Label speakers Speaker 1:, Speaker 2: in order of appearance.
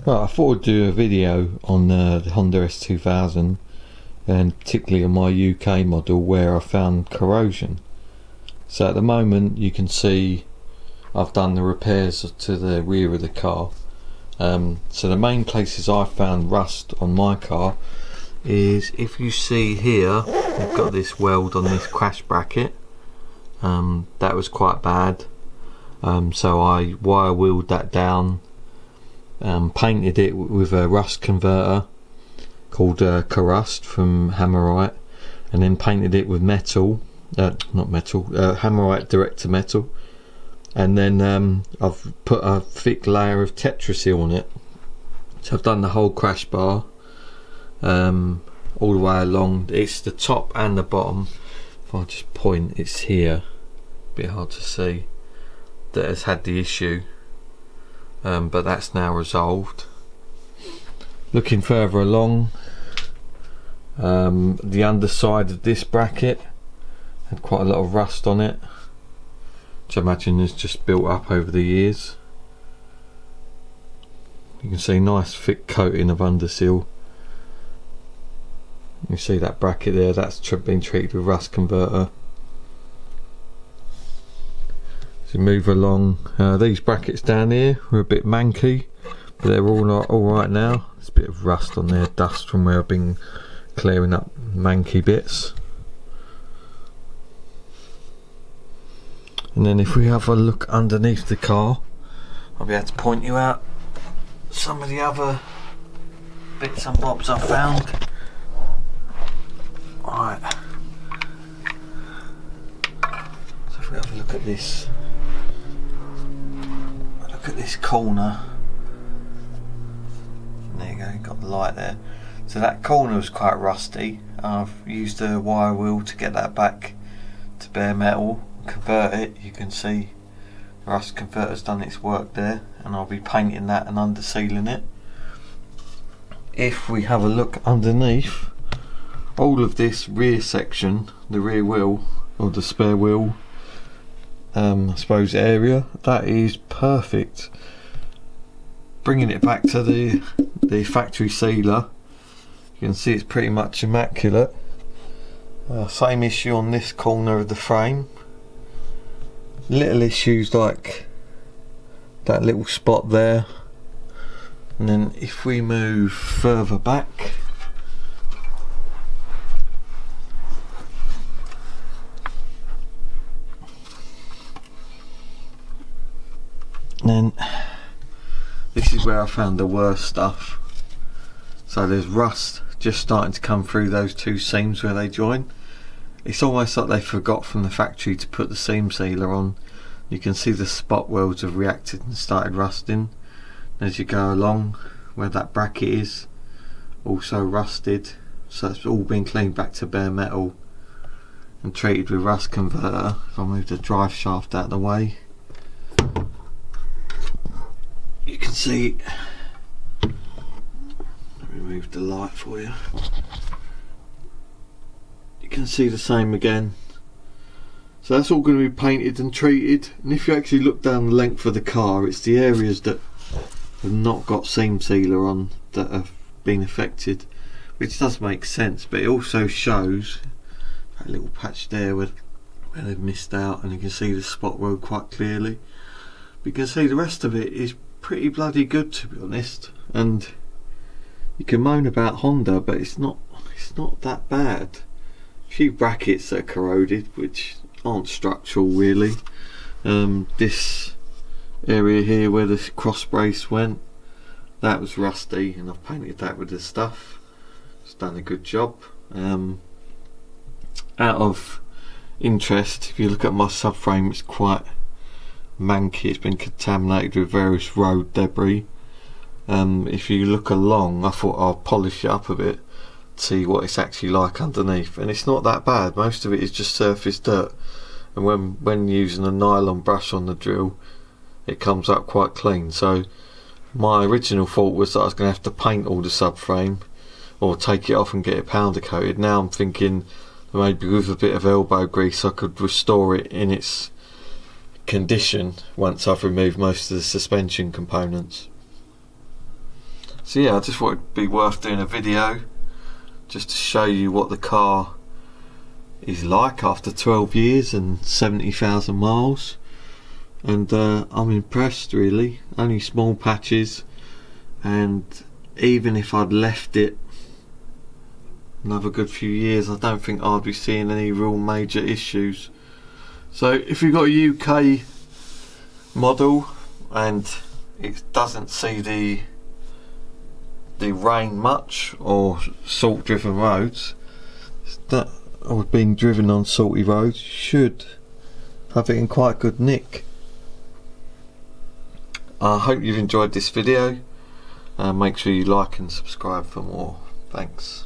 Speaker 1: Right, I thought I'd do a video on the Honda S2000 and particularly on my UK model where I found corrosion. So at the moment you can see I've done the repairs to the rear of the car. So the main places I found rust on my car is, if you see here, I've got this weld on this crash bracket. That was quite bad. So I wire wheeled that down, painted it with a rust converter called Kurust from Hammerite, and then painted it with metal, hammerite direct to metal, and then I've put a thick layer of tetroseal on it. So I've done the whole crash bar all the way along. It's the top and the bottom. If I just point, it's here, a bit hard to see, that has had the issue, but that's now resolved. Looking further along, the underside of this bracket had quite a lot of rust on it, which I imagine has just built up over the years. You can see nice thick coating of underseal. You see that bracket there, that's been treated with rust converter. So move along, these brackets down here were a bit manky, but they're all right now. There's a bit of rust on there, dust from where I've been clearing up manky bits. And then if we have a look underneath the car, I'll be able to point you out some of the other bits and bobs I found. Right, so if we have a look at this, corner, there you go, got the light there. So that corner was quite rusty. I've used a wire wheel to get that back to bare metal, convert it. You can see the rust converter's done its work there, and I'll be painting that and undersealing it. If we have a look underneath, all of this rear section, the rear wheel or the spare wheel, I suppose area, that is perfect. Bringing it back to the factory sealer, you can see it's pretty much immaculate. Same issue on this corner of the frame. Little issues like that little spot there. And then if we move further back, then this is where I found the worst stuff. So there's rust just starting to come through those two seams where they join. It's almost like they forgot from the factory to put the seam sealer on. You can see the spot welds have reacted and started rusting. As you go along, where that bracket is, also rusted. So it's all been cleaned back to bare metal and treated with rust converter. If I move the drive shaft out of the way, you can see, let me move the light for you. You can see the same again. So that's all going to be painted and treated. And if you actually look down the length of the car, it's the areas that have not got seam sealer on that have been affected, which does make sense, but it also shows that little patch there where they've missed out, and you can see the spot weld quite clearly. But you can see the rest of it is pretty bloody good, to be honest. And you can moan about Honda, but it's not that bad. A few brackets that are corroded, which aren't structural really. This area here where the cross brace went, that was rusty, and I've painted that with this stuff. It's done a good job. Out of interest, if you look at my subframe, it's quite manky. It's been contaminated with various road debris. If you look along, I thought I'll polish it up a bit, see what it's actually like underneath, and it's not that bad. Most of it is just surface dirt, and when using a nylon brush on the drill, it comes up quite clean. So my original thought was that I was going to have to paint all the subframe or take it off and get it powder coated. Now I'm thinking maybe with a bit of elbow grease I could restore it in its condition once I've removed most of the suspension components. So yeah, I just thought it'd be worth doing a video just to show you what the car is like after 12 years and 70,000 miles. And I'm impressed really. Only small patches, and even if I'd left it another good few years, I don't think I'd be seeing any real major issues. So if you've got a UK model and it doesn't see the rain much or salt driven roads, or being driven on salty roads, you should have it in quite good nick. I hope you've enjoyed this video. Make sure you like and subscribe for more. Thanks.